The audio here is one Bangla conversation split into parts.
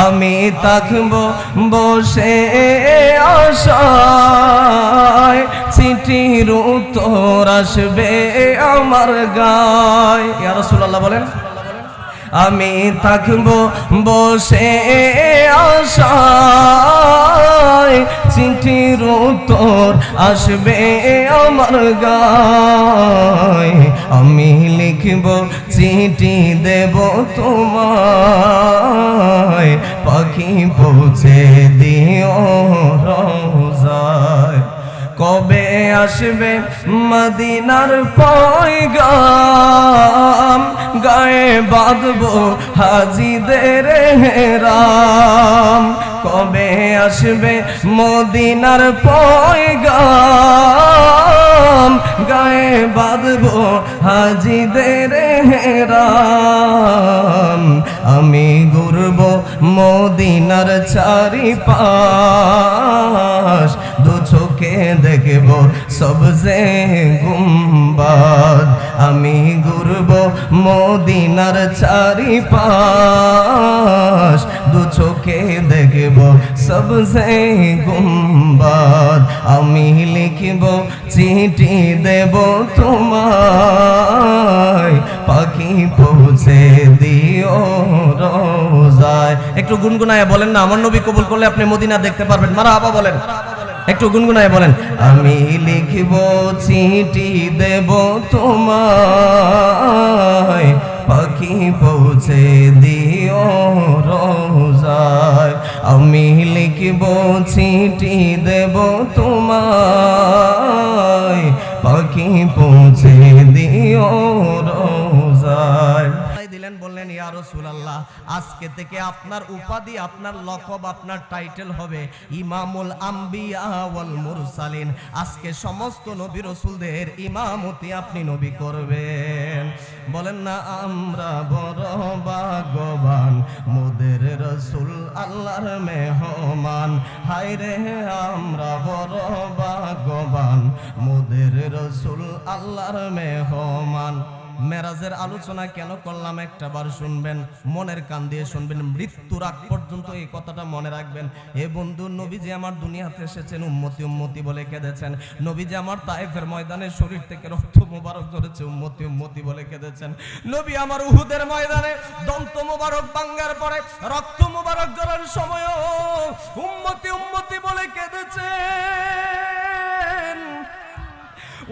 আমি থাকবো বসে আশায়, চিঠির উত্তর আসবে আমার গায়। ইয়া রাসূলুল্লাহ বলেন, আমি থাকবো বসে আশায়, চিঠির উত্তর আসবে আমার গায়। আমি লিখব চিঠি দেব তোমায়, পাখি পৌঁছে দিও রোজায়। কবে আসবে মদিনার পয়গাম, গায়ে বাঁধবো হাজিদের হেরাম। কবে আসবে মদিনার পয়গাম, গায়ে বাঁধবো হাজিদের হেরাম। আমি ঘুরবো মদিনার চারিপাশ, দু চোখে দেখব সবজে গুম্বাদ। আমি ঘুরবো মদিনার চারিপাশ, দু চোখে দেখব সবজে গুম্বাদ। আমি লিখব চিঠি দেব তোমায়, পাখি পৌঁছে দিও রোজায়। একটু গুনগুনায় বলেন না, আমার নবী কবুল করলে আপনি মদিনা দেখতে পারবেন। মারহাবা বলেন, একটু গুনগুনায় বলেন। আমি লিখব চিঠি দেব তোমায়, পাখি পৌঁছে দিও রোজায়। আমি লিখব চিঠি দেব তোমায়, পাখি পৌঁছে দিও রোজায়। দিলেন, বললেন ইয়া রাসূলুল্লাহ, আজকে থেকে আপনার উপাধি, আপনার লকব, আপনার টাইটেল হবে ইমামুল আম্বিয়া ওয়াল মুরসালিন। আজকে সমস্ত নবী রাসূলদের ইমামতি আপনি নবী করবেন। বলেন না, আমরা বড় ভাগ্যবান, মোদের রাসূল আল্লাহর মেহমান। হায় রে আমরা বড় ভাগ্যবান, মোদের রাসূল আল্লাহর মেহমান। মেরাজের আলোচনা কেন করলাম একটা বার শুনবেন, মনের কান দিয়ে শুনবেন, মৃত্যুর আগ পর্যন্ত এই কথাটা মনে রাখবেন। হে বন্ধু, নবীজি আমার দুনিয়াতে এসেছেন, উম্মতি উম্মতি বলে কেঁদেছেন। নবীজি আমার তায়েফের ময়দানে শরীর থেকে রক্ত মোবারক ঝরেছে, উম্মতি উম্মতি বলে কেঁদেছেন। নবী আমার উহুদের ময়দানে দন্ত মোবারক ভাঙার পরে রক্ত মোবারক ঝরার সময়ও উম্মতি উম্মতি বলে কেঁদেছেন।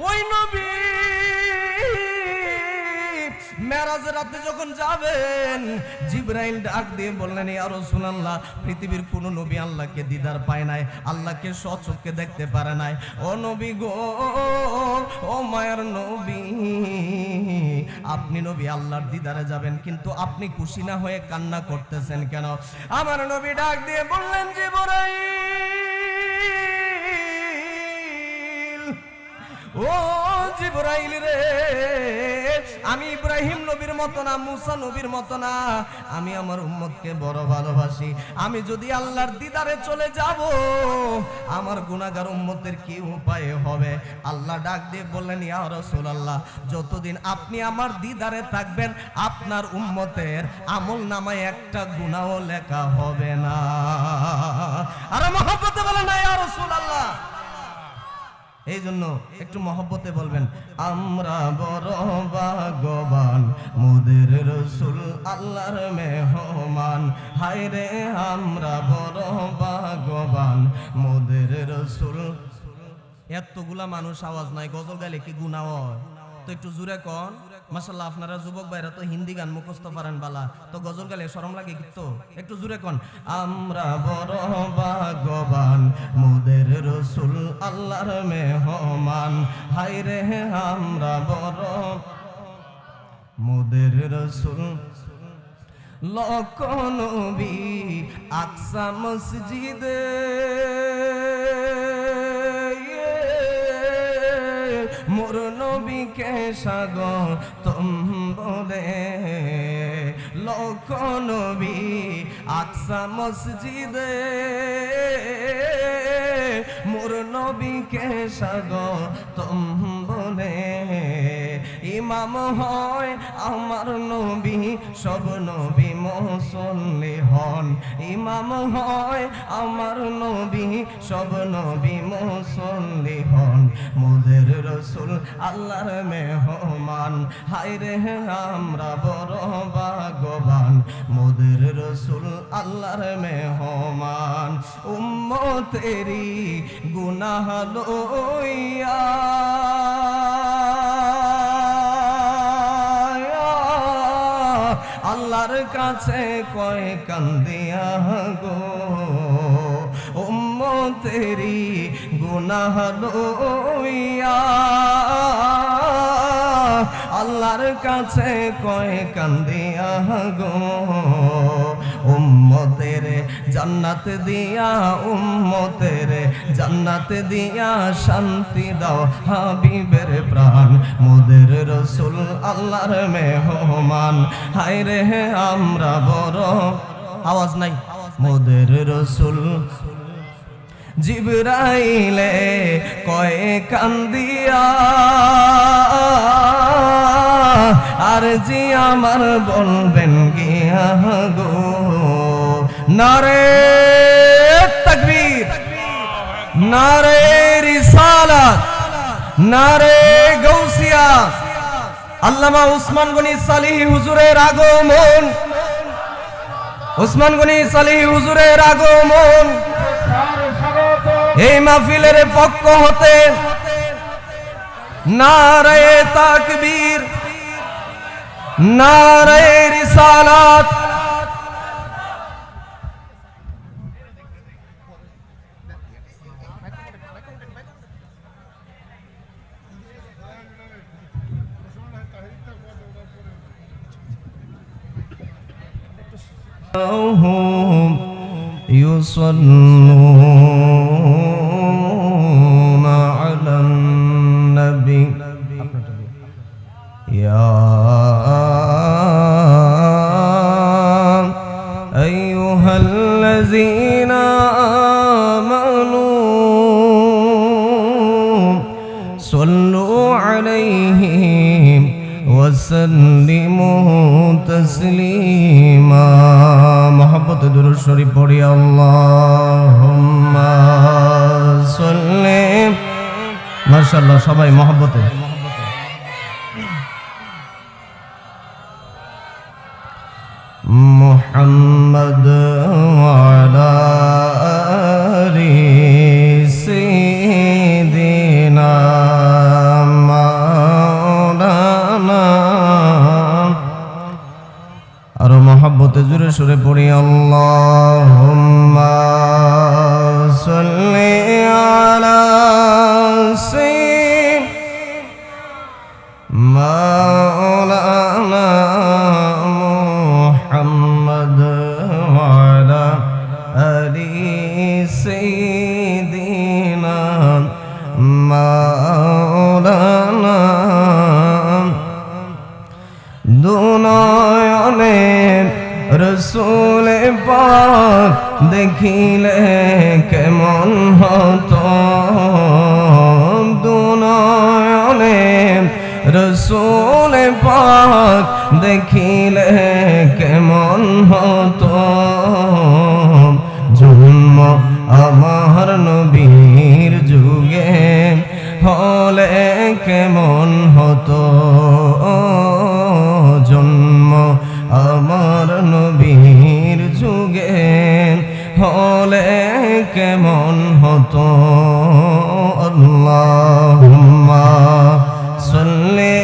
ওই নবী মেরাজের রাতে যখন যাবেন, জিবরাইল ডাক দিয়ে বললেন, ইয়া রাসূলুল্লাহ, পৃথিবীর কোন নবী আল্লাহকে দিদার পায় নাই, আল্লাহকে স্বচক্ষে দেখতে পারে নাই। ও নবী গো, ও মায়ার নবী, আপনি নবী আল্লাহর দিদারে যাবেন, কিন্তু আপনি খুশি না হয়ে কান্না করতেছেন কেন? আমার নবী ডাক দিয়ে বললেন, জিবরাইল, ও জিবরাইল রে, আমি ইব্রাহিম নবীর মতো না, মুসা নবীর মতো না, আমি আমার উম্মতকে বড় ভালোবাসি। আমি যদি আল্লাহর দিদারে চলে যাব, আমার গুনাহগার উম্মতের কি উপায় হবে? আল্লাহ ডাক দিয়ে বললেন, ইয়া রাসূলুল্লাহ, যতদিন আপনি আমার দিদারে থাকবেন, আপনার উম্মতের আমল নামায় একটা গুনাহও লেখা হবে না। আর মহব্বতে বলেন না ইয়া রাসূলুল্লাহ। এই জন্য একটু মহব্বতে বলবেন, আমরা বড় ভাগ্যবান, মোদের রাসূল আল্লাহর মেহমান। হায় রে আমরা বড় ভাগ্যবান, মোদের রাসূল। এতগুলা মানুষ আওয়াজ নাই, গজল গাইলে কি গুনাহ হয়? তো একটু জোরে কোন। মাশাআল্লাহ, আপনারা যুবক ভাইরা তো হিন্দি গান মুখস্থ পারেন বালা, তো গজল গাইলে শরম লাগে কি? তো একটু জোরে কোন, আমরা বড় ভাগ্যবান, মোদের রাসূল আল্লাহর মেহমান। হায় রে আমরা বড়, মোদের রাসূল। লক্ষ নবী আকসা মসজিদে, মোর নবীকে স্বাগতম বলে। লক্ষ নবী আকসা মসজিদে, মোর নবীকে স্বাগতম বলে। ইমাম হয় আমার নবী, সব নবী মুসল্লি হন। ইমাম হয় আমার নবী, সব নবী মুসল্লি হন। মোদের রসুল আল্লাহর মেহমান, হায়রে আমরা বড় ভাগ্যবান। মোদের রসুল আল্লাহর মেহমান, উম্মতেরি গুনাহ লইয়া আল্লাহর কাছে কয় কান্দিয়া গো, উম্মতেরি গুনাহ লইয়া আল্লাহর কাছে কয় কান্দিয়া গো। উম্মতের জান্নাত দিয়া, উম্মতের জান্নাত দিয়া শান্তি দাও হাবিবের প্রাণ। মোদের রসুল আল্লাহর মেহমান, হায়রে আমরা বড়, আওয়াজ নাই, মোদের রসুল জিবরাইলে কয় কান্দিয়া আর জি আমার বলবেন গিয়া গো। নারে তাকবীর, নারে রিসালাত, নারে গাউসিয়া। আল্লামা উসমান গনি সালিহি হুজুরের আগমন, উসমান গনি সালিহি হুজুরের আগমন এই মাহফিলের পক্ষ হতে নারে তাকবীর, নারে রিসালাত। يصلون على النبي يا أيها الذين آمنوا صلوا عليه وسلموا تسليما। محبت درود شریف پڑھی اللہم صلی، মাশাআল্লাহ সবাই মহব্বতে। মুহাম্মদ ওয়ালা আলি সাইয়্যিদিনা মাওলানা। আর মহব্বতে জোরে সুরে পড়ি আল্লাহুম্মা সাল্লি আলা সাইয়্যিদিনা মাওলানা মুহাম্মদ ওয়ালা আলি সাইয়্যিদিনা মাওলানা। দুনয়নে রসুল পাক দেখিলে কেমন হতো, দুনয়নে রসুল পাক দেখিলে কেমন হতো। জন্ম আমার নবীর যুগে হলে কেমন হতো, জন্ম আমার নবীর যুগে হলে কেমন হতো। আল্লাহুম্মা সাল্লি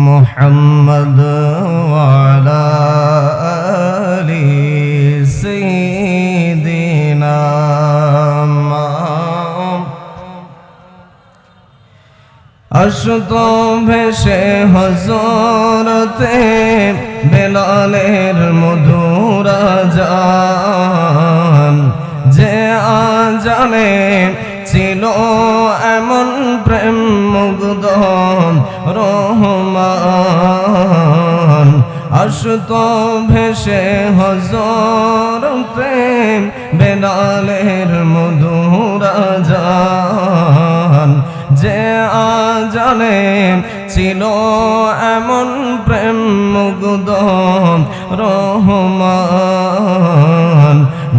মুহাম্মদ ওয়ালা আলি সাইয়্যিদিনা। আসত ভেসে হযরতে বেলালের মধুর আযান, যে আযানে ছিল এমন প্রেম মুগ্ধ রহমান। আসতো ভেসে হযরতে বেলালের মধুর আযান, যে আজানে ছিল এমন প্রেম মুগ্ধ রহমান।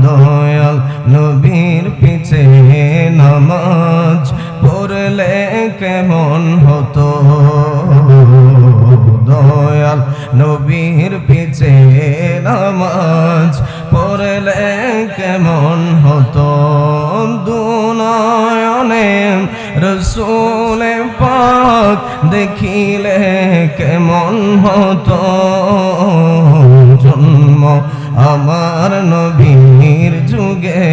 দয়াল নবীর পিছে নামাজ পড়লে কেমন হতো, দয়াল নবীর পিছে নামাজ পড়লে কেমন হতো। দুনয়নে রসূল পাক দেখিলে কেমন হতো, জন্ম আমার নবীর যুগে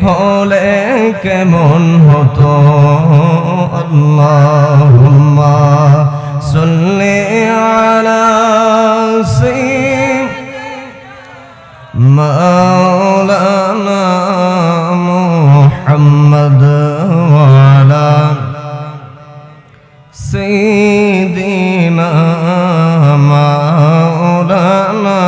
হলে কেমন হতো। আল্লাহুম্মা সাল্লি আলা মাওলানা মুহাম্মদ ওয়া আলা সাইয়্যিদিনা মাওলানা।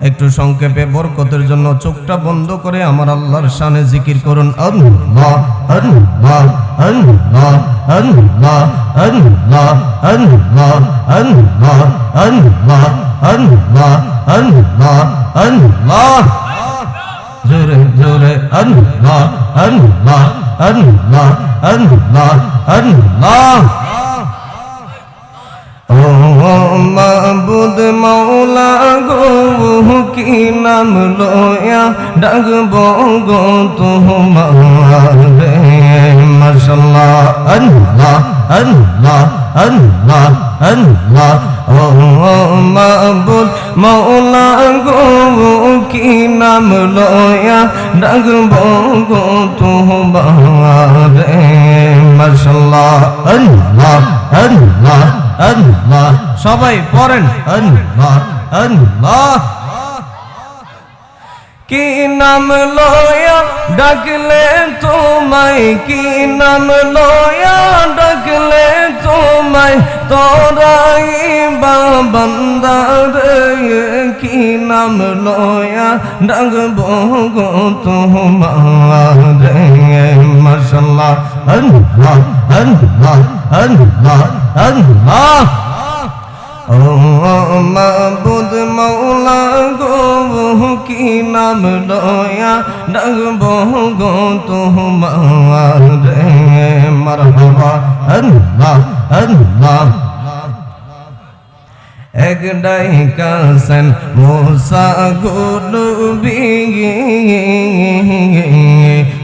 একটু সংক্ষেপে বরকতের জন্য চোখটা বন্ধ করে আমার আল্লাহর শানে জিকির করুন। আল্লাহ আল্লাহ আল্লাহ আল্লাহ আল্লাহ আল্লাহ আল্লাহ আল্লাহ আল্লাহ আল্লাহ আল্লাহ। জোরে জোরে আল্লাহ আল্লাহ আল্লাহ আল্লাহ আল্লাহ। ও মাবুদ মৌলা গো কি নাম লয়া ডাকবো গো তোমারে। মাশাআল্লাহ আল্লাহ আল্লাহ আল্লাহ আল্লাহ। ও মাবুদ মৌলা গো কি নাম লয়া ডাকবো গো তোমারে। মাশাআল্লাহ আল্লাহ আল্লাহ আল্লাহ। সবাই পড়েন আল্লাহ আল্লাহ। কি নাম লয়া ডাকলে তোমায়, কি নাম লয়া ডাকলে তোমায় তোরাই বান্দারে। কি নাম লয়া ডাকবো গো তোমারে। মাশাআল্লাহ আল্লাহ আল্লাহ আল্লাহ আল্লাহ। ও মাবুদ মৌলা গো কি নাম লয়া ডাকবো গো তোমারে। মারহাবা আল্লাহ আল্লাহ। এক ডাইকাছেন মুসা গো নবী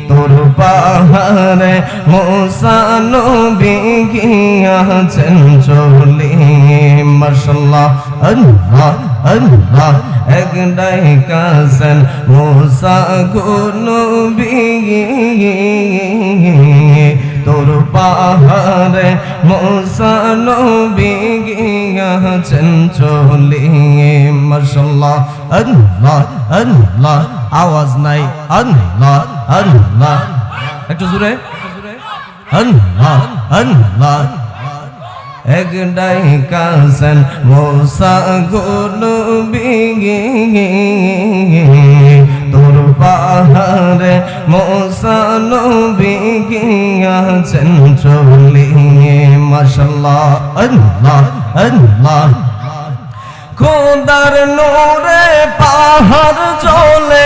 তোর পাহাড়ে মুসা নবী গিয়াছেন চলে। মাশাআল্লাহ আল্লাহ আল্লাহ। এক ডাইকাছেন মুসা গো নবী তোর পাহাড়ে মুসা নবী গিয়াছেন চলে। মাশাআল্লাহ আল্লাহ আল্লাহ। আওয়াজ নাই আল্লাহ আল্লাহ। একটু জোরে আল্লাহ আল্লাহ। এক ডাইকাছেন মুসা গো নবী তোর পাহাড়ে মুসা নবী গিয়াছেন চলে। মাশাআল্লাহ আল্লাহ আল্লাহ। খোদার নূরে পাহাড় চলে,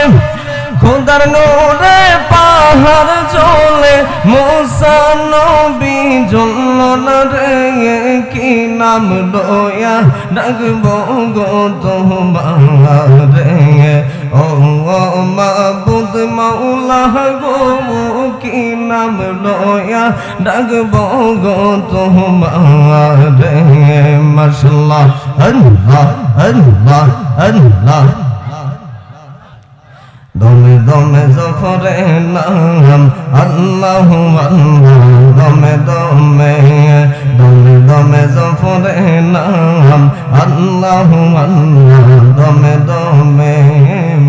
খোদার নূরে পাহাড় চলে মুসা নবী জ্বলল না রে। কি নাম লয়া ডাকবো গো তোমারে। ও মাবুদ মৌলা গো কি নাম লয়া ডাকবো গো তোমারে। মাশাআল্লাহ আল্লাহ আল্লাহ আল্লাহ। দমে দমে জফরে নাম আল্লাহ আল্লাহ। দমে দমে দমে দমে জফরে নাম আল্লাহ আল্লাহ। দমে দমে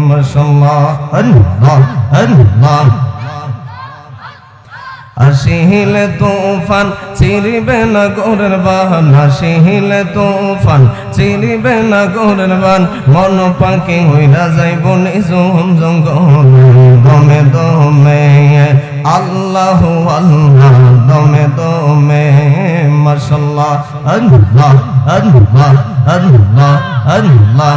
মাশাআল্লাহ আল্লাহ আল্লাহ। আসিলে তুফান চিরিবে না গোরের বান, আসিলে তুফান চিরিবে না গোরের বান, মন পাখি হইরা যাইব নিজম জঙ্গলে, দমে দমে আল্লাহ আল্লাহ, দমে দমে মাশাআল্লাহ আল্লাহ আল্লাহ আল্লাহ আল্লাহ।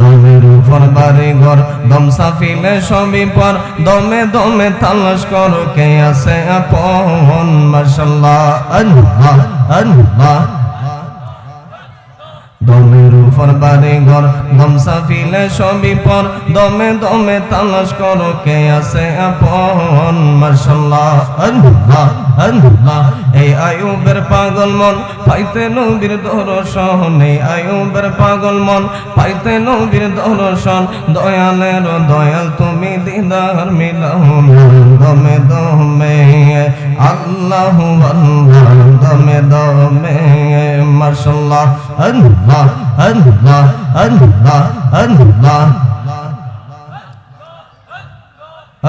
দমের উপর বাড়ি ঘর, দম সাফিলে সবই পর, দমে দমে তালাশ করো কে আছে আপন, মাশাআল্লাহ আল্লাহ আল্লাহ। দমের উপর বাড়ি ঘর, দম সাফিলে সবই পর, দমে দমে তালাশ করো কে আছে আপন, মাশাআল্লাহ আল্লাহ আল্লাহ। এই আয়ুবের পাগল মন পাইতে নবীর দর্শন, এই আয়ুবের পাগল মন পাইতে নবীর দর্শন, দয়ালের দয়াল তুমি দিদার মিলাও, দমে দমে আল্লাহ আল্লাহ, দমে দমে মাশাআল্লাহ আল্লাহ আল্লাহ আল্লাহ আল্লাহ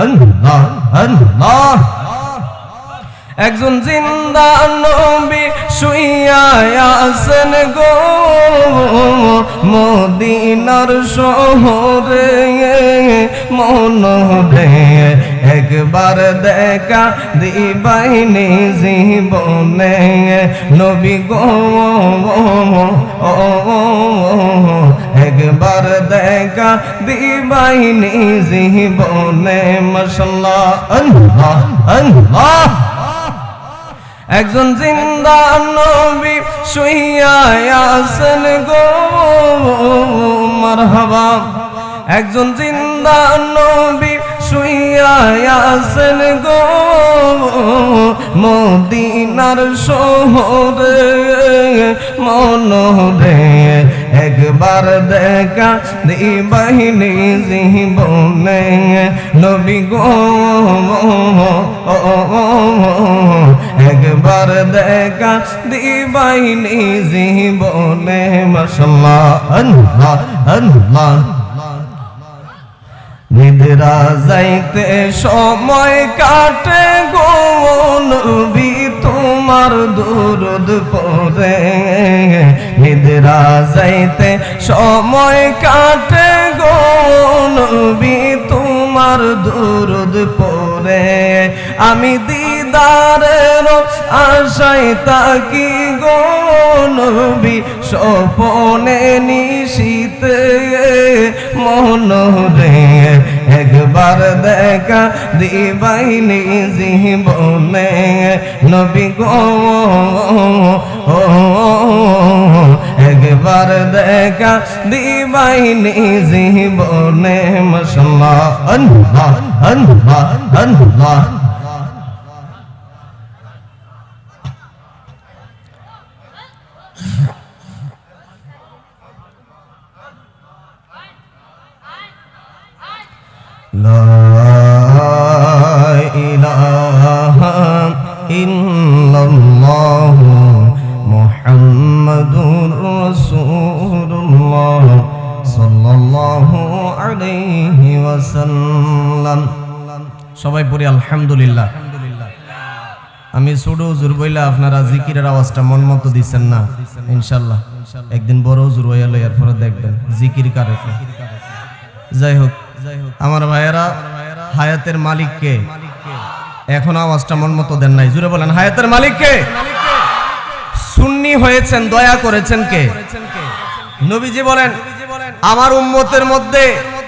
আল্লাহ আল্লাহ। একজন জিন্দা নবী শুইয়া আছেন গো মদিনার শহরে, মনরে একবার দেখা দিবাইনি জীবনে, নবী গো একবার দেখা দিবাইনি জীবনে, মাশাআল্লাহ আল্লাহ আল্লাহ। একজন জিন্দা নবী শুইয়া আছেন গো মারহাবা, একজন জিন্দা নবী শুইয়া আছেন গো মদিনার শহরে, মনরে একবার দেখা দিবাইনি জীবনে, নবী গো একবার দেখা দিবাইনি জীবনে, মাশাআল্লাহ আল্লাহ আল্লাহ। নিদ্রা যাইতে সময় কাটে গো নবী তোমার দুরুদ পড়ে, নিদ্রা যাইতে সময় কাটে গো নবী তোমার দুরুদ পড়ে, আমি দিদারের আশায় তাকি গো নবী স্বপনে নিশীতে, মনরে একবার দেখা দিবাইনি জীবনে, নবী গো একবার দেখা দিবাইনি জীবনে, মাশাআল্লাহ আল্লাহ আল্লাহ আল্লাহ। লা ইলাহা ইল্লাল্লাহ মুহাম্মাদুর রাসূলুল্লাহ সাল্লাল্লাহু আলাইহি ওয়াসাল্লাম। সবাই পড়ি আলহামদুলিল্লাহ। আমি ছোট হুজুর বইলা আপনারা জিকিরের আওয়াজটা মন মতো দিচ্ছেন না, ইনশাআল্লাহ একদিন বড় হুজুর হইয়া লইয়ার পরে দেখবেন জিকির কারে। যাই হোক আমার ভাইয়েরা, হায়াতের মালিককে এখন আওয়াজটা মন মতো দেন নাই, জুড়ে বলেন হায়াতের মালিককে। সুন্নি হয়েছেন, দয়া করেছেন কে? নবীজি বলেন আমার উম্মতের মধ্যে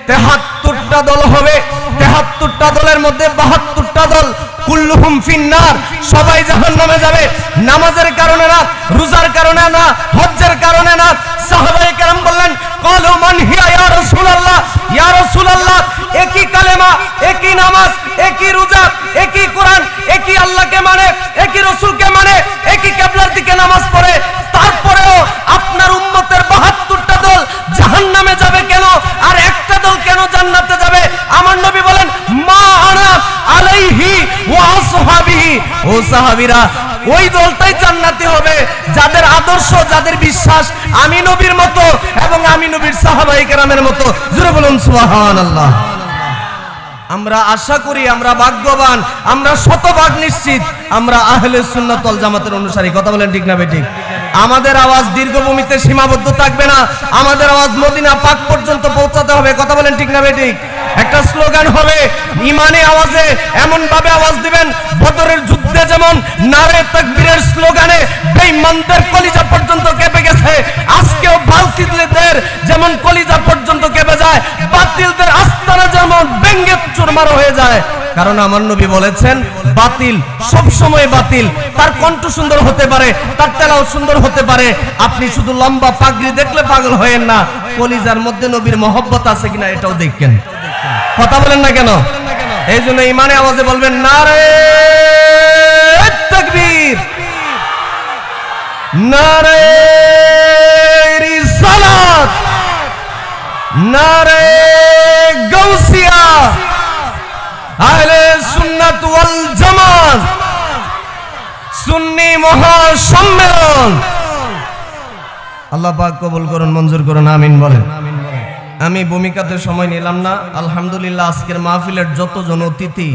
৭৩টা দল হবে, ৭৩টা দলের মধ্যে ৭২টা দল কুল্লুহুম ফিন্নার, সবাই জাহান্নামে যাবে। নামাজের কারণে না, রোজার কারণে না, হজ্জের কারণে না। সাহাবায়ে কেরাম বললেন ক্বালু মান হিয়া ইয়া রাসূলুল্লাহ, ইয়া রাসূলুল্লাহ একই কালেমা, একই নামাজ, একই রোজা, একই কোরআন, একই আল্লাহকে মানে, একই রাসূলকে মানে, একই কিবলার দিকে নামাজ পড়ে, তারপরেও আপনার উম্মতের ৭২টা দল জাহান্নামে যাবে কেন, আর একটা দল কেন জান্নাতে যাবে? আমার নবী বলেন মা আনা আলাইহি ওয়া আসহাবিহি, ও সাহাবীরা ওই দলটাই জান্নাতি হবে যাদের আদর্শ, যাদের বিশ্বাস আমি নবীর মতো এবং আমি নবীর সাহাবায়ে কেরামের মতো। জোরে বলুন সুবহানাল্লাহ। আমরা আশা করি, আমরা ভাগ্যবান, আমরা শতভাগ নিশ্চিত আমরা আহলে সুন্নাত ওয়াল জামাতের অনুসারী। কথা বলেন ঠিক না বেঠিক? আমাদের আওয়াজ দীর্ঘভূমিতে সীমাবদ্ধ থাকবে না, আমাদের আওয়াজ মদিনা পাক পর্যন্ত পৌঁছাতে হবে। কথা বলেন ঠিক না বেঠিক? একটা স্লোগান হবে, ইমানে আওয়াজে এমন ভাবে আওয়াজ দিবেন, বদরের যুদ্ধে যেমন নারে তাকবীরের স্লোগানে বেঈমানদের কলিজা পর্যন্ত কেঁপে গেছে, আজকেও বাতিলদের যেমন কলিজা পর্যন্ত কেঁপে যায়, বাতিলদের আস্তানা যেমন ভেঙে চুরমার হয়ে যায়। কারণ আমার নবী বলেছেন, বাতিল সব সময় বাতিল। তার কণ্ঠ সুন্দর হতে পারে, তার তেলাওয়াত সুন্দর হতে পারে, আপনি শুধু লম্বা পাগড়ি দেখলে পাগল হয়েন না, কলিজার মধ্যে নবীর মহব্বত আছে কিনা এটাও দেখেন। কথা বলেন না কেন? এই জন্য ইমানে আওয়াজে বলবেন, নারে তাকবীর, নারে রিসালাত, নারে গাউসিয়া, আহলে সুন্নাত ওয়াল জামাত সুন্নি মহাসম্মেলন। আল্লাহ পাক কবুল করুন, মঞ্জুর করুন, আমিন বলেন। আমি ভূমিকাতে সময় নিলাম না। আলহামদুলিল্লাহ, আজকের মাহফিলের যতজন অতিথি,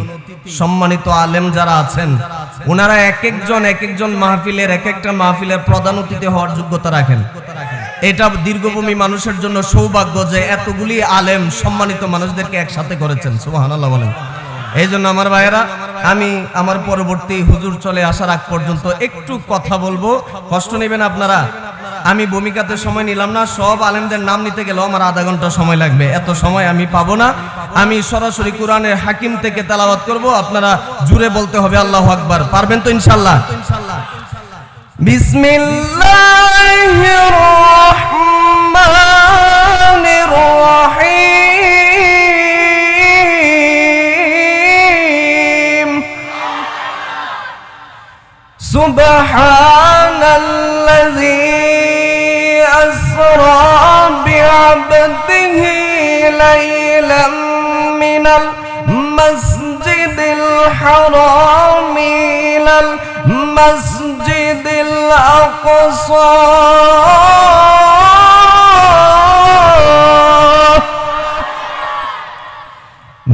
সম্মানিত আলেম যারা আছেন, ওনারা এক একজন মাহফিলের, এক একটা মাহফিলের প্রধান অতিথি হওয়ার যোগ্যতা রাখেন। এটা দীর্ঘভূমি মানুষের জন্য সৌভাগ্য যে এতগুলি আলেম সম্মানিত মানুষদেরকে একসাথে করেছেন। সুবহানাল্লাহ বলেন। এই জন্য আমার ভাইয়েরা, আমি আমার পরবর্তী হুজুর চলে আসার আগ পর্যন্ত একটু কথা বলবো, কষ্ট নেবেন আপনারা। আমি ভূমিকাতে সময় নিলাম না, সব আলেমদের নাম নিতে গেলেও আমার আধা ঘন্টা সময় লাগবে, এত সময় আমি পাবো না। আমি সরাসরি কোরআনের হাকিম থেকে তেলাওয়াত করব, আপনারা জুড়ে বলতে হবে আল্লাহু আকবার। পারবেন তো ইনশাআল্লাহ? বিসমিল্লাহির রহমানির রহিম। সুবহানাল্লাযী أسرى بعبده ليلا من المسجد الحرام إلى المسجد الأقصى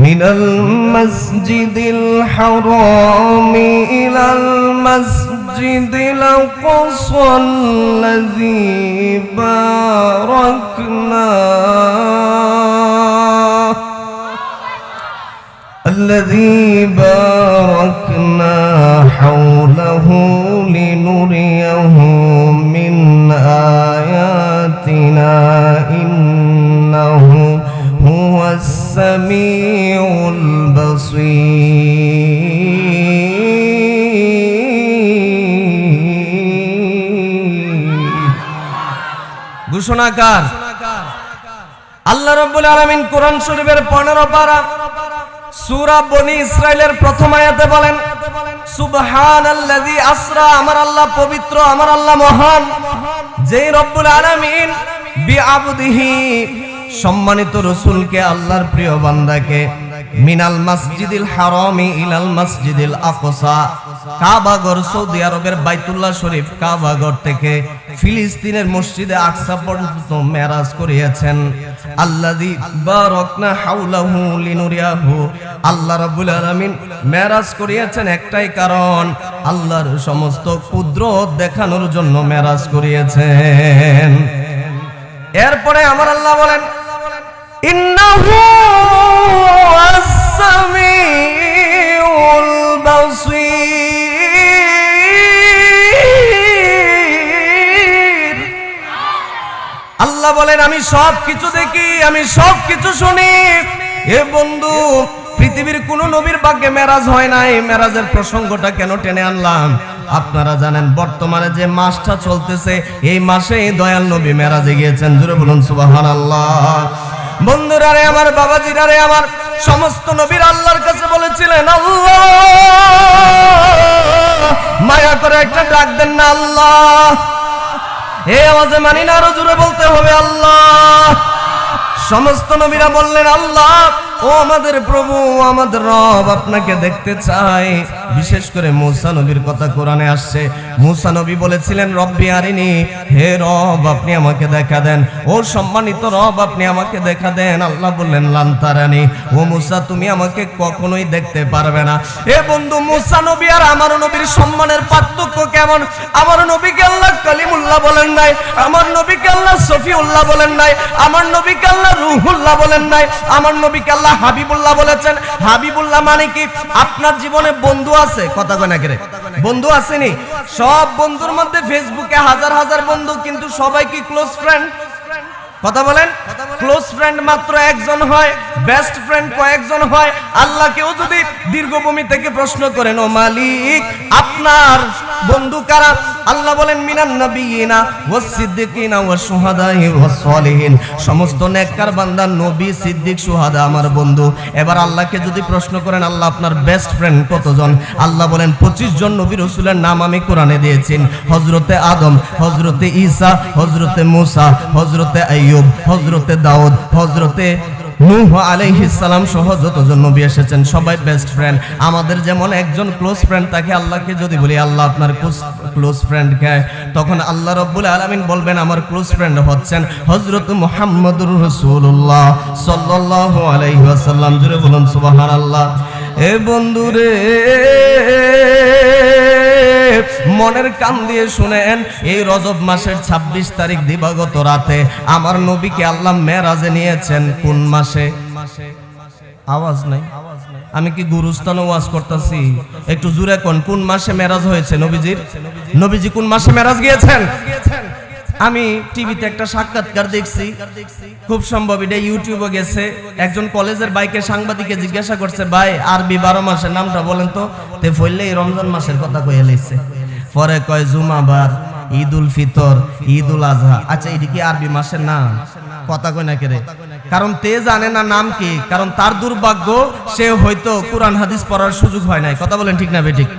من المسجد الحرام إلى المسجد الأقصى الذي باركنا حوله لنريه من آياتنا إنه هو السميع البصير। ঘোষণাকার আল্লাহ রাব্বুল আলামিন কোরআন শরীফের 15 পারা সূরা বনি ইসরাইলের প্রথম আয়াতে বলেন, সুবহানাল্লাযী আসরা, আমার আল্লাহ পবিত্র, আমার আল্লাহ মহান, যেই রব্বুল আলামিন বিআবদিহি, সম্মানিত রাসূলকে, আল্লাহর প্রিয় বান্দাকে, মিনাল মসজিদিল হারামি ইলাল মসজিদিল আকসা, কাবাগর, সৌদি আরবের বাইতুল্লাহ শরীফ কাবাগর থেকে ফিলিস্তিনের মসজিদে আকসা পর্যন্ত মেরাজ করিয়েছেন। আল্লাযী বারাকনা হাওলাহু লিনুরিয়াহু, আল্লাহ রাব্বুল আলামিন মেরাজ করিয়েছেন একটাই কারণ, আল্লাহর সমস্ত কুদরত দেখানোর জন্য মেরাজ করিয়েছেন। এরপরে আমার আল্লাহ বলেন, ইন্নাহু আস-সামিউল বাসীর। আল্লাহ বলেন, আমি সব কিছু দেখি, আমি সব কিছু শুনি। এ বন্ধু, পৃথিবীর কোন নবীর ভাগ্যে মেরাজ হয় নাই। মেরাজের প্রসঙ্গটা কেন টেনে আনলাম? আপনারা জানেন বর্তমানে যে মাসটা চলতেছে, এই মাসে দয়াল নবী মেরাজে গিয়েছেন। জোরে বলুন সুবহানাল্লাহ। বন্ধুরা রে আমার, বাবাজিরা রে আমার, সমস্ত নবীর আল্লাহর কাছে বলেছিলেন, আল্লাহ মায়া করে একটা ডাক দেন না আল্লাহ। এই আওয়াজে মানি না, আরো জোরে বলতে হবে আল্লাহ। সমস্ত নবীরা বললেন, আল্লাহ ও আমাদের প্রভু, আমাদের রব আপনাকে দেখতে চাই। বিশেষ করে মূসা নবীর কথা কোরআনে আসছে। মূসা নবী বলেছিলেন, রব্বি আরিনি, হে রব আপনি আমাকে দেখা দেন। ও সম্মানিত রব আপনি আমাকে দেখা দেন। আল্লাহ বললেন, লান তারানি, ও মূসা তুমি আমাকে কখনোই দেখতে পারবে না। এ বন্ধু, মূসা নবী আর আমার নবীর সম্মানের পার্থক্য কেমন? আমার নবীকে আল্লাহ কালিমুল্লাহ বলেন নাই, আমার নবীকে আল্লাহ সফিউল্লাহ বলেন নাই, আমার নবীকে আল্লাহ রুহুল্লাহ বলেন নাই, আমার নবীকে আল্লাহ হাবিবুল্লাহ বলেছেন। হাবিবুল্লাহ মানে কি? আপনার জীবনে বন্ধু আছে, কথা কয় না কেরে, বন্ধু আসেনি? সব বন্ধুর মধ্যে ফেসবুকে হাজার হাজার বন্ধু, কিন্তু সবাই কি ক্লোজ ফ্রেন্ড? কথা বলেন। ক্লোজ ফ্রেন্ড মাত্র একজন হয়, বেস্ট ফ্রেন্ড কয়েকজন হয়। আল্লাহকেও যদি দীর্ঘভূমি থেকে প্রশ্ন করেন, ও মালিক আপনার বন্ধু কারা? আল্লাহ বলেন, মিনান নবিয়িনা ওয়াস সিদ্দিকিনা ওয়াস শুহাদাই ওয়াস সালিহিন। সমস্ত নেককার বান্দা, নবী, সিদ্দিক, শুহাদা আমার বন্ধু। এবার আল্লাহকে যদি প্রশ্ন করেন, আল্লাহ আপনার বেস্ট ফ্রেন্ড কতজন? আল্লাহ বলেন, 25 জন নবী রাসূলের নাম আমি কোরআনে দিয়েছি। হযরতে আদম, হযরতে ঈসা, হযরতে মুসা, হযরতে আইয়ুব, হযরতে দাউদ, হযরতে নূহ আলাইহিস সালাম সহ যতজন নবী এসেছেন সবাই বেস্ট ফ্রেন্ড। আমাদের যেমন একজন ক্লোজ ফ্রেন্ড তাকে, আল্লাহকে যদি বলি আল্লাহ আপনার ক্লোজ ফ্রেন্ড কে, তখন আল্লাহ রাব্বুল আলামিন বলবেন আমার ক্লোজ ফ্রেন্ড হচ্ছেন হযরত মুহাম্মদুর রাসূলুল্লাহ সাল্লাল্লাহু আলাইহি ওয়াসাল্লাম। জোরে বলুন সুবহানাল্লাহ। এ বন্ধুরে, মনের কান দিয়ে শুনেন, এই রজব মাসের 26 তারিখ দিবাগত রাতে আমার নবীকে আল্লাহ মেরাজে নিয়েছেন। কোন মাসে? আওয়াজ নাই, আমি কি গুরুস্থানে ওয়াজ করতেছি? একটু জোরে কোন, কোন মাসে মেরাজ হয়েছে নবীজির? নবীজি কোন মাসে মেরাজ গিয়েছেন? আমি টিভিতে একটা সাক্ষাৎকার দেখছি, খুব সম্ভব এটা ইউটিউবে গেছে। একজন কলেজের বাইকে সাংবাদিকে জিজ্ঞাসা করছে, ভাই আরবি 12 মাসের নামটা বলেন তো। তে ফইলে এই রমজান মাসের কথা কইয়া লইছে। পরে কয় জুমাবার, ঈদুল ফিতর, ঈদুল আজহা। আচ্ছা এটা কি আরবি মাসের নাম? কথা কয় না কেরে, কারণ তে জানে না নাম কি। কারণ তার দুর্ভাগ্য, সে হয়তো কোরআন হাদিস পড়ার সুযোগ হয় নাই। কথা বলেন ঠিক না বেঠিক?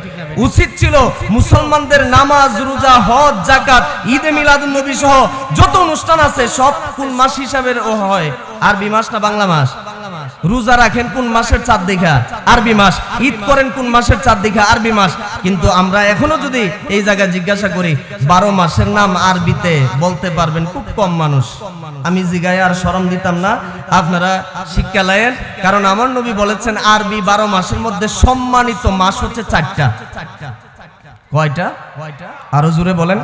উচিত ছিল মুসলমানদের নামাজ, রোজা, হজ, যাকাত, ঈদে মিলাদুন নবী সহ যত অনুষ্ঠান আছে সব কোন মাস হিসাবের হয়? আরবি মাস না বাংলা মাস? রোজা রাখেন কোন মাসের চাঁদ দেখা? আরবি মাস। ঈদ করেন কোন মাসের চাঁদ দেখা? আরবি মাস। কিন্তু আমরা এখনো যদি এই জায়গায় জিজ্ঞাসা করি 12 মাসের নাম আরবিতে বলতে পারবেন খুব কম মানুষ। আমি জিগায় আর শরম দিতাম না, আপনারা শিক্ষা লায়েন। কারণ আমার নবী বলেছেন আরবি 12 মাসের মধ্যে সম্মানিত মাস হচ্ছে 4টা। কয়টা? আরো জোরে বলেন।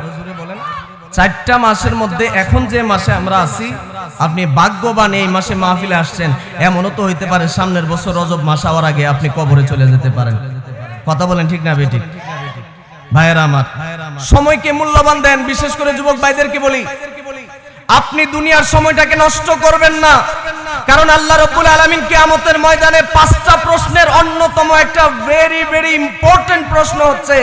4টা মাসের মধ্যে এখন যে মাসে আমরা আছি, আপনি ভাগ্যবান এই মাসে মাহফিলে আসছেন। এমনও তো হইতে পারে সামনের বছর রজব মাস হওয়ার আগে আপনি কবরে চলে যেতে পারেন। কথা বলেন ঠিক না বেঠিক? ভাইয়েরা আমার, সময়কে মূল্যবান দেন। বিশেষ করে যুবক ভাইদেরকে বলি, আপনি দুনিয়ার সময়টাকে নষ্ট করবেন না। কারণ আল্লাহ রাব্বুল আলামিন কিয়ামতের ময়দানে 5টা প্রশ্নের অন্যতম একটা ভেরি ইম্পর্টেন্ট প্রশ্ন হচ্ছে,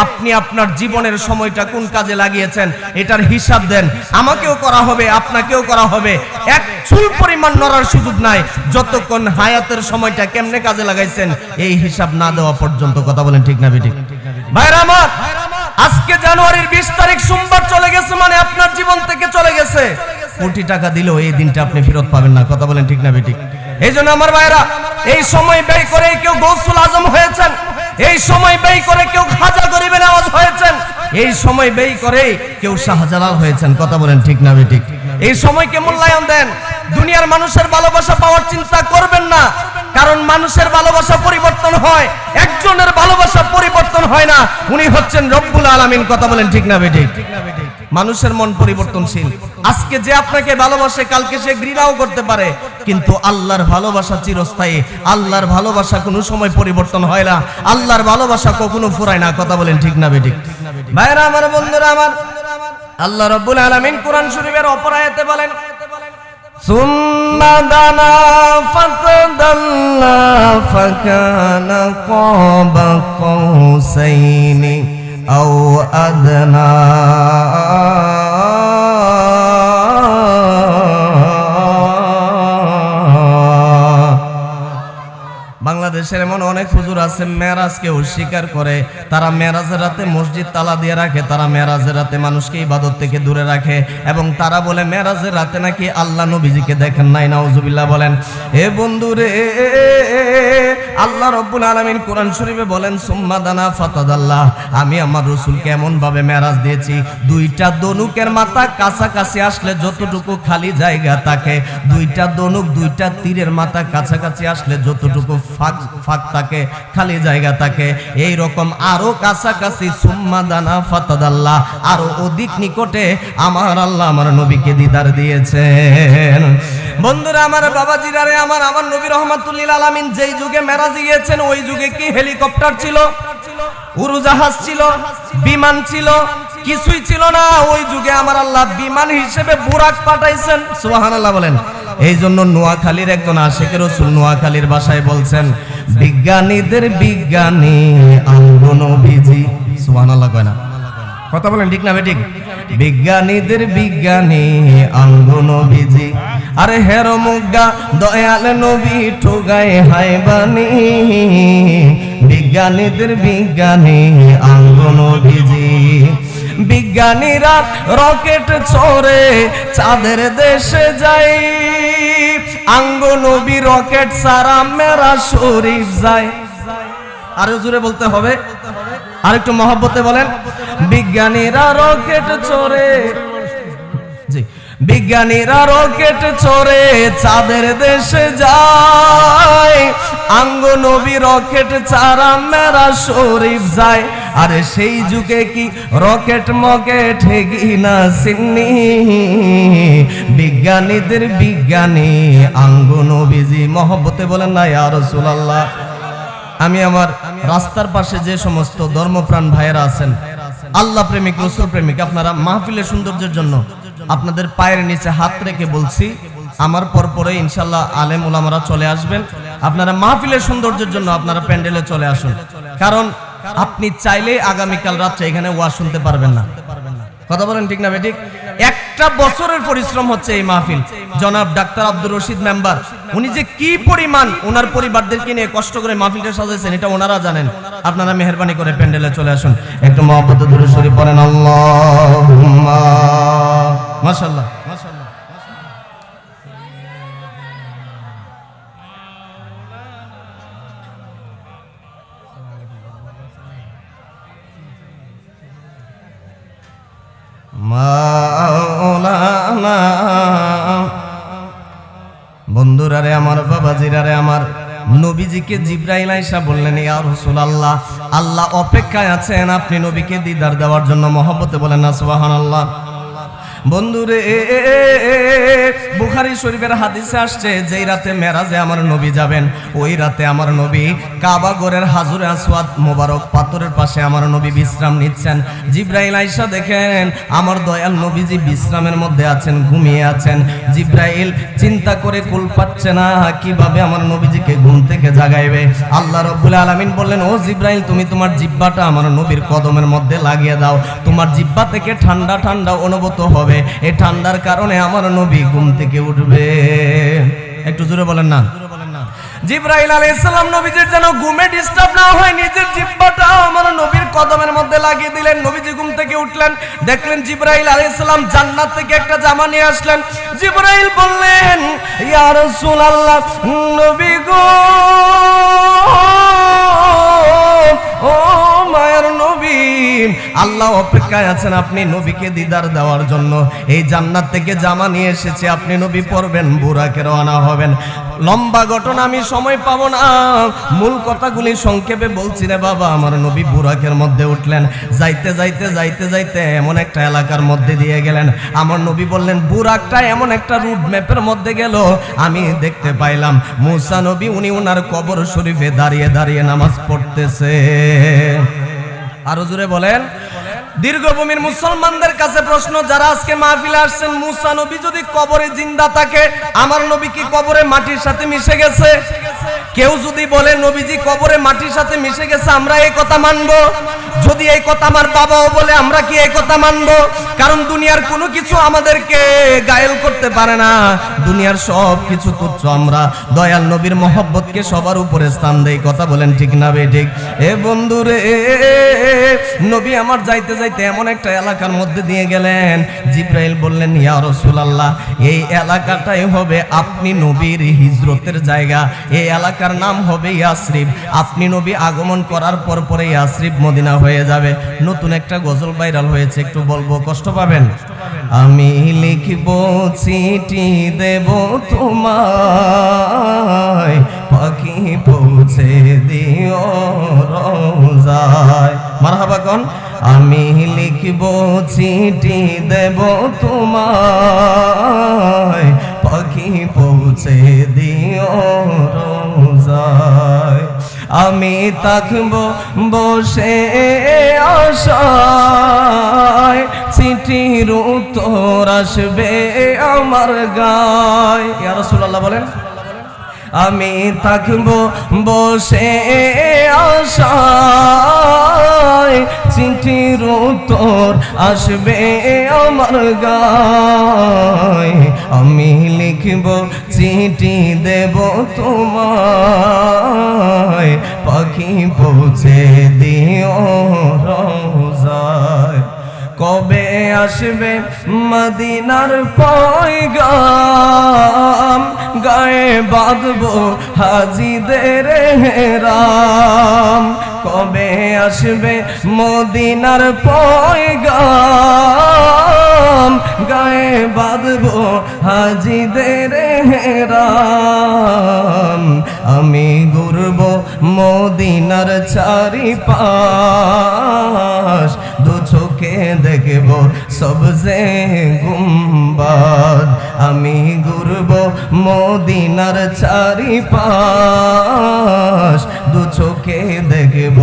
আপনি আপনার জীবনের সময়টা কোন কাজে লাগিয়েছেন এটার হিসাব দেন। আমাকেও করা হবে, আপনাকেও করা হবে। এক চুল পরিমাণ নড়ার সুযোগ নাই যতক্ষণ হায়াতের সময়টা কেমনে কাজে লাগাইছেন এই হিসাব না দেওয়া পর্যন্ত। কথা বলেন ঠিক না বেঠিক? ভাইরা আমার, আজকে জানুয়ারির 20 তারিখ সোমবার চলে গেছে, মানে আপনার জীবন থেকে চলে গেছে। কোটি টাকা দিলেও এই দিনটা আপনি ফেরত পাবেন না। কথা বলেন ঠিক না বেঠিক? এই জন্য আমার ভাইরা, এই সময় ব্যয় করে কেউ গৌসুল আজম হয়েছেন, এই সময় ব্যয় করে কেউ খাজা গরিবে নওয়াজ হয়েছেন, এই সময় ব্যয় করে কেউ শাহজালাল হয়েছেন। কথা বলেন ঠিক না বেঠিক? এই সময়কে মূল্যায়ন দেন। দুনিয়ার মানুষের ভালোবাসা পাওয়ার চিন্তা করবেন না, কারণ মানুষের ভালোবাসা পরিবর্তন হয়, একজনের ভালোবাসা পরিবর্তন হয় না, উনি হচ্ছেন রব্বুল আলামিন। কথা বলেন ঠিক না বেঠিক? মানুষের মন পরিবর্তনশীল। আজকে যে আপনাকে ভালোবাসে কালকে সে ঘৃণাও করতে পারে, কিন্তু আল্লাহর ভালোবাসা চিরস্থায়ী। আল্লাহর ভালোবাসা কোনো সময় পরিবর্তন হয় না, আল্লাহর ভালোবাসা কখনো ফুরায় না। কথা বলেন ঠিক না বেঠিক? ভাইরা আমার, বন্ধুরা আমার, আল্লাহ রাব্বুল আলামিন কোরআন শরীফের অপর আয়াতে বলেন, সুম্মা দানা ফাতাদাল্লা ফাকানা কাবা কাউসাইনি আও আদনা। বাংলাদেশের এমন এমন অনেক হুজুর আছে মেরাজকে অস্বীকার করে, তারা মেরাজের রাতে মসজিদ তালা দিয়ে রাখে, তারা মেরাজের রাতে মানুষকে ইবাদত থেকে দূরে রাখে, এবং তারা বলে মেরাজের রাতে নাকি আল্লাহ নবীজিকে দেখেন নাই। নাউজুবিল্লাহ বলেন। এ বন্ধুরে, আল্লাহ রাব্বুল আলামিন কোরআন শরীফে বলেন সুম্মা দানা ফাতাদাল্লাহ, আমি আমার রাসূলকে এমন ভাবে মেরাজ দিয়েছি, দুইটা দনুকের মাথা কাছাকাছি আসলে যতটুকু খালি জায়গা থাকে, দুইটা দনুক দুইটা তীরের মাথা কাছাকাছি আসলে যতটুকু ফাঁক থাকে, খালি জায়গা থাকে, এই রকম আরো কাছাকাছি সুম্মা দানা ফাতাদাল্লাহ, আরো অধিক নিকটে আমার আল্লাহ আমার নবীকে দিদার দিয়েছেন। বন্ধুরা আমার, বাবাজিরা রে আমার, আমার নবী রহমাতুল্লিল আলামিন যেই যুগে মেরাজ গিয়েছেন ওই যুগে কি হেলিকপ্টার ছিল, উড়োজাহাজ ছিল, বিমান ছিল? কিছুই ছিল না। ওই যুগে আমার আল্লাহ বিমান হিসেবে বুরাক পাঠাইছেন। সুবহানাল্লাহ বলেন। এই জন্য নোয়াখালীর একজন আশিক রাসূল নোয়াখালীর ভাষায় বলছেন, বিজ্ঞানীদের বিজ্ঞানী আঙ্গো নবীজি। সুবহানাল্লাহ কয় না? কথা বলেন ঠিক না বেঠিক? বিজ্ঞানীদের বিজ্ঞানী আঙ্গো নবীজি, আরে হেরো মুগা দয়াল নবী ঠোগায় হায়বানি, বিজ্ঞানীদের বিজ্ঞানী আঙ্গো নবীজি। বিজ্ঞানীরা রকেট ছোড়ে চাঁদের দেশে যায়, আঙ্গো নবী রকেট সারা মেরা শরীফ যায়। আরো জোরে বলতে হবে, আরেকটু মহব্বতে বলেন। বিজ্ঞানীরা রকেট ছোড়ে, জি, বিজ্ঞানীরা রকেট ছোড়ে চাঁদের দেশে যায়, আঙ্গো নবী রকেট ছাড়া মেরা শরীফ যায়। আরে সেই যুগে কি রকেট মকেট হেগি না সিন্নি, বিজ্ঞানীদের বিজ্ঞানী আঙ্গো নবীজি। মহব্বতে বলেন না ইয়া রাসূলুল্লাহ। আমি আমার রাস্তার পাশে যে সমস্ত ধর্মপ্রাণ ভাইয়েরা আছেন, আল্লাহ প্রেমিক, রাসূল প্রেমিক, আপনারা মাহফিলের সৌন্দর্যের জন্য আপনাদের পায়ের নিচে হাত রেখে বলছি, আমার পরে ইনশাআল্লাহ আলেম উলামারা চলে আসবেন। আপনারা মাহফিলের সৌন্দর্যের জন্য আপনারা প্যান্ডেলে চলে আসুন, কারণ আপনি চাইলে আগামীকাল রাত্রে এখানে ওয়াজ শুনতে পারবেন না। কথা বলেন ঠিক না বেঠিক? একটা বছরের পরিশ্রম হচ্ছে এই মাহফিল। জনাব ডাক্তার আব্দুর রশিদ মেম্বার, উনি যে কি পরিমাণ ওনার পরিবারদেরকে নিয়ে কষ্ট করে মাহফিলটা সাজাইছেন এটা ওনারা জানেন। আপনারা মেহেরবানি করে প্যান্ডেলে চলে আসুন, একটু মহব্বতে দুরূদ শরীফ পড়েন। আল্লাহুম্মা মাশাআল্লাহ, মাশাআল্লাহ। মাওলানা, বন্ধুরা রে আমার, বাবাজিরা রে আমার, নবীজিকে জিবরাইল আয়েশা বললেন, ইয়া রাসূলুল্লাহ, আল্লাহ অপেক্ষায় আছেন আপনি নবীকে দিদার দেওয়ার জন্য। মহব্বতে বলেন না সুবহানাল্লাহ। বন্ধুরে, বুখারী শরীফের হাদিসে আসছে যেই রাতে মেরাজে আমার নবী যাবেন, ওই রাতে আমার নবী কাবা ঘরের হাজরে আসওয়াদ মোবারক পাথরের পাশে আমার নবী বিশ্রাম নিচ্ছেন। জিবরাইল আয়েশা দেখেন আমার দয়াল নবীজি বিশ্রামের মধ্যে আছেন, ঘুমিয়ে আছেন। জিবরাইল চিন্তা করে কুল পাচ্ছে না কিভাবে আমার নবীজিকে ঘুম থেকে জাগাইবে। আল্লাহ রাব্বুল আলামিন বললেন, ও জিবরাইল, তুমি তোমার জিহ্বাটা আমার নবীর কদমের মধ্যে লাগিয়ে দাও, তোমার জিহ্বা থেকে ঠান্ডা ঠান্ডা অনুভূত হবে, এই ঠান্ডার কারণে আমার নবী ঘুম থেকে উঠবে। একটু জোরে বলেন না। জিবরাইল আলাইহিস সালাম নবীজির যেন ঘুমে ডিস্টার্ব না হয়, নিজের জিহ্বাটা আমার নবীর কদমের মধ্যে লাগিয়ে দিলেন। নবীজি ঘুম থেকে উঠলেন, দেখলেন জিবরাইল আলাইহিস সালাম জান্নাত থেকে একটা জামা নিয়ে আসলেন। জিবরাইল বললেন, ইয়া রাসূলুল্লাহ, নবী গো, ও মায়ের নবী, আল্লাহ অপেক্ষায় আছেন আপনি নবীকে দিদার দেওয়ার জন্য। এই জান্নাত থেকে জামা নিয়ে এসেছে, আপনি নবী পরবেন, বুরাকে রওনা হবেন। লম্বা ঘটনা আমি সময় পাবো না, মূল কথাগুলি সংক্ষেপে বলছি রে বাবা। আমার নবী বুরাকের মধ্যে উঠলেন, যাইতে যাইতে যাইতে যাইতে এমন একটা এলাকার মধ্যে দিয়ে গেলেন। আমার নবী বললেন, বুরাকটা এমন একটা রুট ম্যাপের মধ্যে গেল, আমি দেখতে পাইলাম মুসা নবী উনি ওনার কবর শরীফে দাঁড়িয়ে দাঁড়িয়ে নামাজ পড়তেছে। আরো জোরে বলেন। দীর্ঘভূমির মুসলমানদের কাছে প্রশ্ন, যারা আজকে মাহফিলে আসছেন, মুসা নবী যদি কবরে জিন্দা থাকে, আমার নবী কি কবরে মাটির সাথে মিশে গেছে? কেউ যদি বলে নবীজি কবরে মাটির সাথে মিশে গেছে, আমরা এই কথা মানব। যদি এই কথা আমার বাবাও বলে, আমরা কি এই কথা মানব? কারণ দুনিয়ার কোনো কিছু আমাদেরকে গায়েল করতে পারে না। দুনিয়ার সব কিছু তুচ্ছ। আমরা দয়াল নবীর মহব্বতকে সবার উপরে স্থান দেই। কথা বলেন ঠিক না বেঠিক? এ বন্ধুরে, নবী আমার যাইতে যাইতে এমন একটা এলাকার মধ্যে দিয়ে গেলেন, জিব্রাইল বললেন, ইয়া রাসূলুল্লাহ, এই এলাকাটাই হবে আপনি নবীর হিজরতের জায়গা। এই এলাকার নাম হবে ইয়াসরিব। আপনি নবী আগমন করার পর পরে ইয়াসরিব মদিনা হয়ে যাবে। নতুন একটা গজল ভাইরাল হয়েছে, একটু বলবো, কষ্ট পাবেন। আমি লিখব চিঠি দেব তোমায়, পাখি পৌঁছে দিও রোজায়। মারহাবা কোন? আমি লিখব চিঠি দেব তোমায়, পাখি পৌঁছে দিও রোজায়। আমি থাকব বসে আশায়, চিঠির উত্তর আসবে আমার গায়। ইয়া রাসূলুল্লাহ বলেন, আমি থাকব বসে আশায়, চিঠির উত্তর আসবে আমার গায়। আমি লিখব চিঠি দেব তোমায়, পাখি পৌঁছে দিও রোজায়। কবে আসবে মদিনার পয়গাম, গায়ে বাঁধবো হাজিদের হেরাম। কবে আসবে মদিনার পয়গাম, গায়ে বাঁধবো হাজিদের হেরাম। আমি ঘুরব মদিনার চারিপাশ, দু চোখে দেখব সবজে গুম্বাদ। আমি ঘুরব মদিনার চারিপাশ, দু চোখে দেখব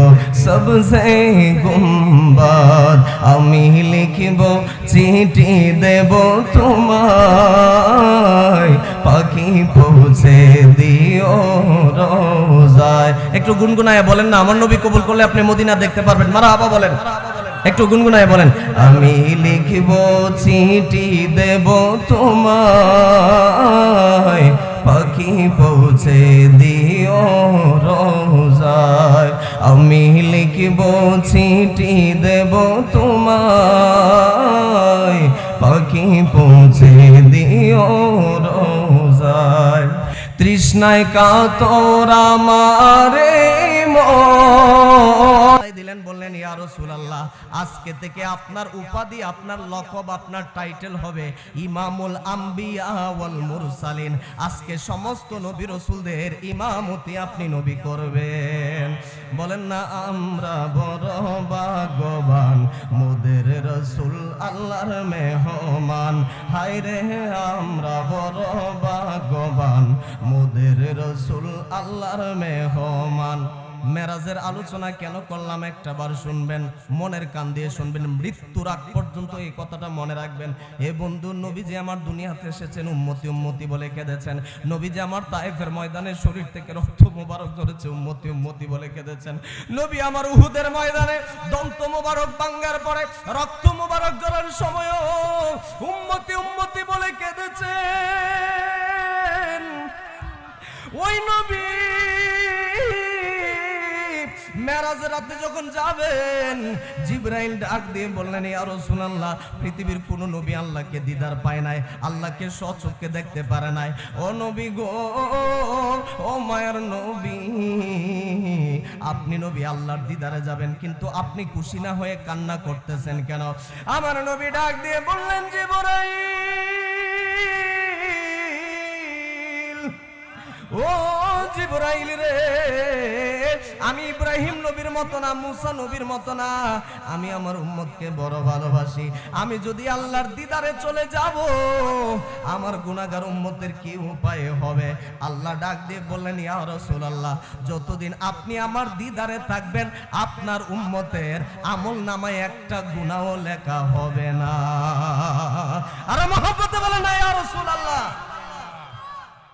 সবজে গুম্বাদ। আমি লিখব চিঠি দেব তোমায়, পাখি পৌঁছে দিও রোজায়। একটু গুনগুনায় বলেন না, আমার নবী কবুল করলে আপনি মদিনা দেখতে পারবেন। মারহাবা বলেন, একটু গুনগুনায় বলেন। আমি লিখব চিঠি দেব তোমায়, পাখি পৌঁছে দিও রোজায়। আমি লিখব চিঠি দেব তোমায়, পাখি পৌঁছে দিও রোজায়। তৃষ্ণায় কাতর আমারে দিলেন, বললেন, ইয়া রাসূলুল্লাহ, আজকে থেকে আপনার উপাধি, আপনার লকব, আপনার টাইটেল হবে ইমামুল আম্বিয়া ওয়াল মুরসালিন। আজকে সমস্ত নবী রাসূলদের ইমামতি আপনি নবী করবেন। বলেন না, আমরা বড় ভাগ্যবান, মোদের রাসূল আল্লাহর মেহমান। হায় রে, আমরা বড় ভাগ্যবান, মোদের রাসূল আল্লাহর মেহমান। মেরাজের আলোচনা কেন করলাম একটা বার শুনবেন, মনের কান দিয়ে শুনবেন, মৃত্যুর আগ পর্যন্ত এই কথাটা মনে রাখবেন। এ বন্ধু, নবীজি আমার দুনিয়াতে এসেছেন উম্মতি উম্মতি বলে কেঁদেছেন। নবীজি আমার তায়েফের ময়দানে শরীর থেকে রক্ত মোবারক ঝরেছে, উম্মতি উম্মতি বলে কেঁদেছেন। নবী আমার উহুদের ময়দানে দন্ত মোবারক ভাঙার পরে রক্ত মোবারক ঝরার সময় উম্মতি উম্মতি বলে কেঁদেছেন। ওই নবী মেরাজের রাতে যখন যাবেন, জিবরাইল ডাক দিয়ে বললেন, ইয়া রাসূলুল্লাহ, পৃথিবীর কোন নবী আল্লাহকে দিদার পায় নাই, আল্লাহকে স্বচক্ষে দেখতে পারে নাই। ও নবী গো, ও মায়ার নবী, আপনি নবী আল্লাহর দিদারে যাবেন, কিন্তু আপনি খুশি না হয়ে কান্না করতেছেন কেন? আমার নবী ডাক দিয়ে বললেন, জিবরাইল, ও জিবরাইল রে, আমি ইব্রাহিম নবীর মতো না, মুসা নবীর মতো না, আমি আমার উম্মতকে বড় ভালোবাসি। আমি যদি আল্লাহর দিদারে চলে যাব, আমার গুনাহগার উম্মতের কি উপায় হবে? আল্লাহ ডাক দিয়ে বললেন, ইয়া রাসূলুল্লাহ, যতদিন আপনি আমার দিদারে থাকবেন, আপনার উম্মতের আমল নামায় একটা গুনাহও লেখা হবে না। আর মহব্বতে বলেন না, ইয়া রাসূলুল্লাহ।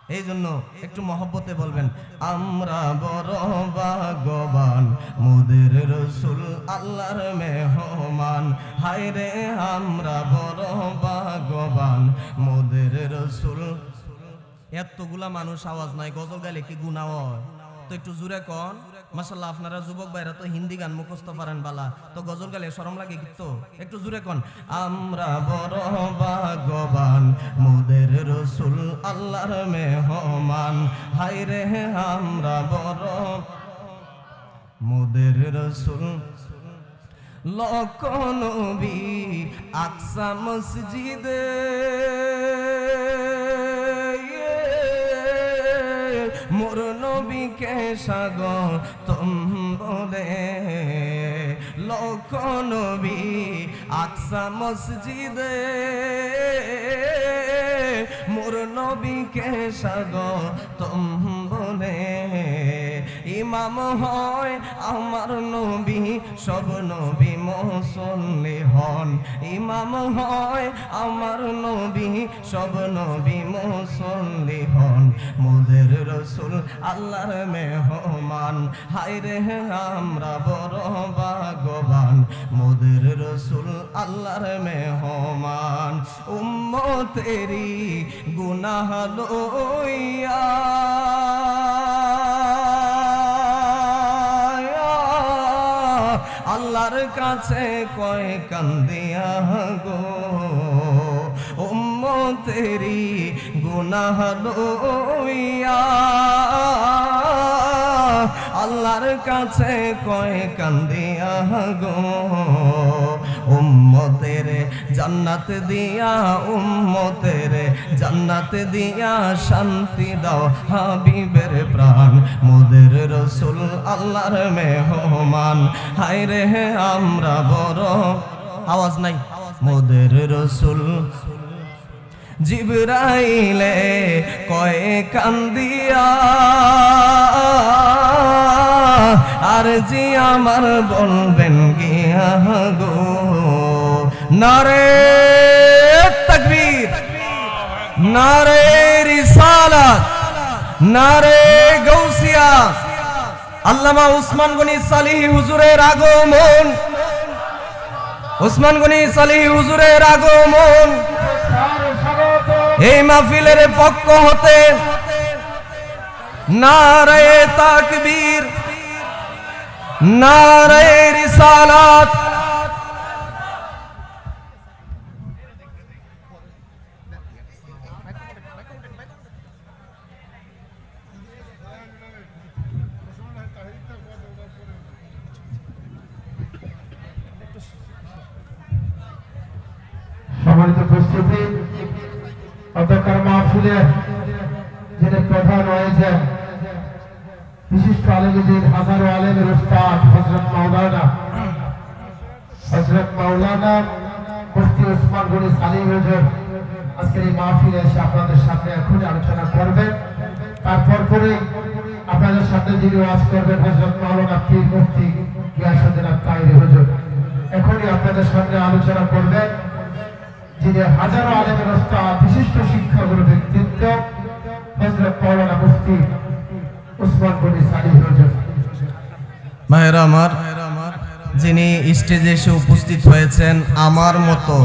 এই জন্য একটু মহব্বতে বলবেন, আমরা বড় ভাগ্যবান মোদের রসুল আল্লাহর মেহমান। হায় রে আমরা বড় ভাগ্যবান মোদের রসুল। এতগুলা মানুষ আওয়াজ নাই, গজল গাইলে কি গুনাহ হয়? তো একটু জোরে কন। মাশাআল্লাহ, আপনারা যুবক ভাইরা তো হিন্দি গান মুখস্থ পারেন বালা, তো গজল গাইলে শরম লাগে কি? তো একটু জোরে কন, আমরা বড় ভাগ্যবান মোদের রসুল আল্লাহর মেহমান। হায় রে আমরা বড় মোদের রসুল। লক্ষ নবী আকসা মসজিদে মোর নবীকে স্বাগতম বলে। লক্ষ নবী আকসা মসজিদে মোর নবীকে স্বাগতম বলে। ইমাম হয় আমার নবী, সব নবী মুসল্লি হন। ইমাম হয় আমার নবী, সব নবী মুসল্লি হন। মোদের রসুল আল্লাহর মেহমান। হায় রে আমরা বড় ভাগ্যবান মোদের রসুল আল্লাহর মেহমান। উম্মতেরি গুনাহ লইয়া আল্লাহর কাছে কয় কান্দিয়া গো। উম্মতেরি গুনাহ লইয়া আল্লাহর কাছে কয় কান্দিয়া গো। উম্মতের জান্নাত দিয়া, উম্মতের জান্নাত দিয়া শান্তি দাও হাবিবের প্রাণ মোদের রসুল আল্লাহর মেহমান। হায় রে আমরা বড়, আওয়াজ নাই, মোদের রসুল। জিবরাইলে কয় কান্দিয়া আর জি আমার বলবেন গিয়া গো। নারে তাকবীর, নারে রিসালাত, নারে গাউসিয়া। আল্লামা উসমান গনি সালিহি হুজুরের আগমন, উসমান গনি সালিহি হুজুরের আগমন এই মাহফিলের পক্ষ হতে নারে তাকবীর, নারে রিসালাত। সম্মানিত উপস্থিতি, অধ্যক্ষের মাহফিলে যিনি প্রধান হয়েছেন বিশিষ্ট আলেমদের হাজারো আলেমের উস্তাদ হযরত মাওলানা মুফতি ওসমান গনি সালিহ হুজুর আজকের এই মাহফিলে এসে আপনাদের সামনে এখনই আলোচনা করবেন। তারপর পরে আপনাদের সামনে যিনি ওয়াজ করবেন হযরত মাওলানা পীর মুফতি গিয়াসউদ্দিন আত-তাহিরি হুজুর এখনই আপনাদের সামনে আলোচনা করবেন, যিনি হাজারো আলেমের উস্তাদ বিশিষ্ট শিক্ষাগুরু ব্যক্তিত্ব হযরত মাওলানা মুফতি ওসমান গনি সালিহ হুজুর। মায়েরা আমার, যিনি স্টেজে এসে উপস্থিত হয়েছেন, আমার মতো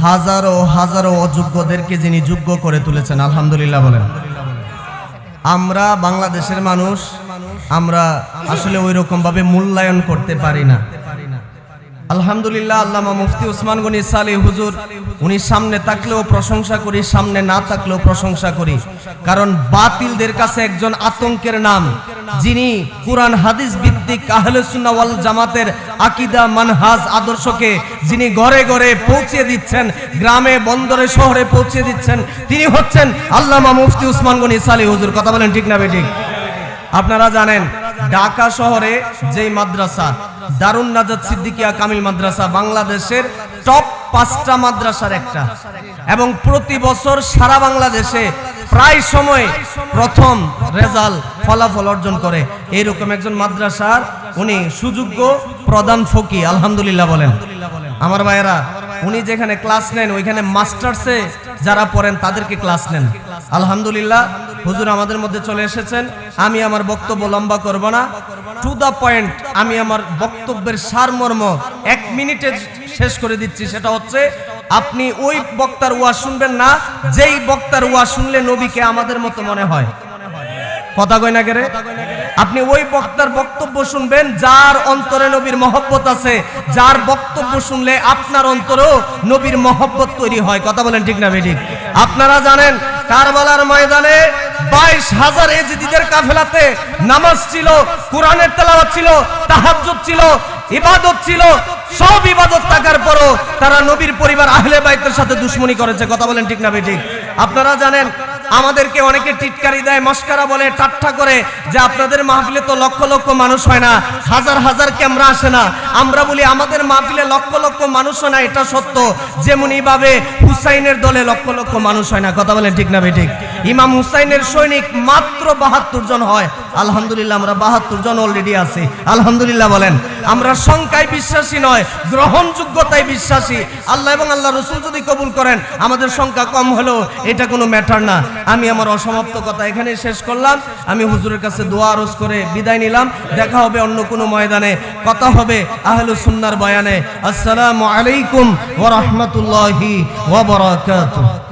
হাজারো হাজারো অযোগ্যদেরকে যিনি যোগ্য করে তুলেছেন, আলহামদুলিল্লাহ বলেন। আমরা বাংলাদেশের মানুষ, আমরা আসলে ওই রকম ভাবে মূল্যায়ন করতে পারি না। আলহামদুলিল্লাহ, আল্লামা মুফতি ওসমান গনি সালিহ হুজুর, উনি সামনে থাকলেও প্রশংসা করি, সামনে না থাকলেও প্রশংসা করি, কারণ বাতিলদের কাছে একজন আতঙ্কের নাম, যিনি কুরআন হাদিস ভিত্তিক আহলে সুন্নাহ ওয়াল জামাতের আকীদা মানহাজ আদর্শকে যিনি ঘরে ঘরে পৌঁছে দিচ্ছেন, গ্রামে বন্দরে শহরে পৌঁছে দিচ্ছেন, তিনি হচ্ছেন আল্লামা মুফতি ওসমান গনি সালিহ হুজুর। কথা বলেন ঠিক না বেঠিক? আপনারা জানেন ঢাকা শহরে যেই মাদ্রাসা দারুন নাজাত সিদ্দিকিয়া কামিল মাদ্রাসা বাংলাদেশের টপ 5টা মাদ্রাসার একটা, এবং প্রতি বছর সারা বাংলাদেশে প্রায় সময় প্রথম রেজাল্ট ফলাফল অর্জন করে, এইরকম একজন মাদ্রাসার উনি সুযোগ্য প্রধান ফকি, আলহামদুলিল্লাহ বলেন। আমার ভাইয়েরা, উনি যেখানে ক্লাস নেন ওইখানে মাস্টার্সে যারা পড়েন তাদেরকে ক্লাস নেন, আলহামদুলিল্লাহ হুজুর আমাদের মধ্যে চলে এসেছেন। আমি আমার বক্তব্য লম্বা করব না, টু দা পয়েন্ট আমি আমার বক্তব্যের সারমর্ম 1 মিনিটে শেষ করে দিচ্ছি। সেটা হচ্ছে আপনি ওই বক্তার ওয়াজ শুনবেন না যেই বক্তার ওয়াজ শুনলে নবীকে আমাদের মতো মনে হয়। কথা কই না কেরে? আপনি ওই বক্তার বক্তব্য শুনবেন যার অন্তরে নবীর মহব্বত আছে, যার বক্তব্য শুনলে আপনার অন্তরেও নবীর মহব্বত তৈরি হয়। কথা বলেন ঠিক না বেঠিক? আপনারা জানেন কারবালার ময়দানে 22,000 এজিদিদের কাফেলাতে নামাজ ছিল, কোরআনের তেলাওয়াত ছিল, তাহাজ্জুদ ছিল, ইবাদত ছিল। সব ইবাদত থাকার পরও তারা নবীর পরিবার আহলে বাইতের সাথে দুশমনি করেছে। কথা বলেন ঠিক না বেঠিক? আপনারা জানেন আমাদেরকে অনেকে টিটকারি দেয়, মস্কারা বলে, ঠাট্টা করে যে আপনাদের মাহফিলে তো লক্ষ লক্ষ মানুষ হয় না, হাজার হাজার ক্যামেরা আসে না। আমরা বলি আমাদের মাহফিলে লক্ষ লক্ষ মানুষ হয় না, এটা সত্য। যেমনি ভাবে হুসাইনের দলে লক্ষ লক্ষ মানুষ হয় না। কথা বলেন ঠিক না বেঠিক? ইমাম হুসাইনের সৈনিক মাত্র 72 জন হয়। আলহামদুলিল্লাহ আমরা 72 জন অলরেডি আছি। আলহামদুলিল্লাহ বলেন। আমরা সংখ্যায় বিশ্বাসী নয়, গ্রহণযোগ্যতায় বিশ্বাসী। আল্লাহ এবং আল্লাহ রসুল যদি কবুল করেন, আমাদের সংখ্যা কম হলেও এটা কোনো ম্যাটার না। আমি আমার অসমাপ্ত কথা এখানে শেষ করলাম। আমি হুজুরের কাছে দোয়া আরজ করে বিদায় নিলাম। দেখা হবে অন্য কোনো ময়দানে, কথা হবে আহলুস সুন্নাহর বয়ানে। আসসালামু আলাইকুম ওয়া রাহমাতুল্লাহি ওয়া বারাকাতুহু।